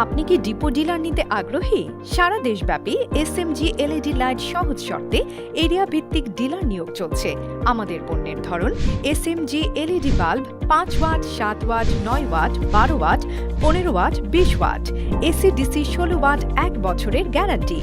আপনি কি depot dealer নিতে আগ্রহী? সারা দেশব্যাপী এসএমজি এলইডি লাইট সহজ শর্তে এরিয়া ভিত্তিক ডিলার নিয়োগ চলছে। আমাদের পণ্যের ধরন SMG LED bulb 5 watt, 7 watt, 9 watt, 12 watt, 15 watt, 20 watt, AC DC 16 watt 1 বছরের guarantee.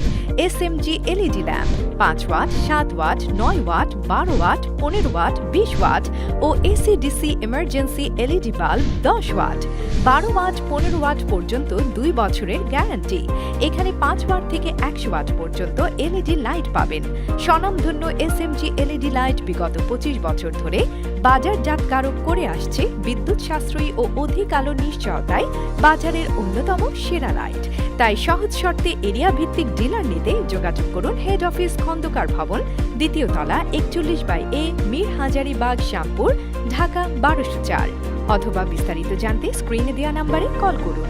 SMG LED lamp 5 watt, 7 watt, 9 watt, 12 watt, 15 watt, 20 watt ও AC DC emergency LED bulb 10 watt, 12 watt, 15 watt পর্যন্ত 2 বছরের guarantee. এখানে 5 watt থেকে 100 watt পর্যন্ত LED light পাবেন। স্বনামধন্য SMG LED light বিগত 25 বছর ধরে বাজারজাতকারক করে আসছে বিদ্যুৎ সাশ্রয়ী ও অধিক আলো নিশ্চয়তায় বাজারের অন্যতম সেরা লাইট। তাই সহজ শর্তে এরিয়া ভিত্তিক ডিলার নিতে যোগাযোগ করুন হেড অফিস খন্দকার ভবন, দ্বিতীয় তলা, 41/A, মীর হাজারীবাগ, শ্যামপুর, ঢাকা 1204। অথবা বিস্তারিত জানতে স্ক্রিনে দেওয়া নম্বরে কল করুন।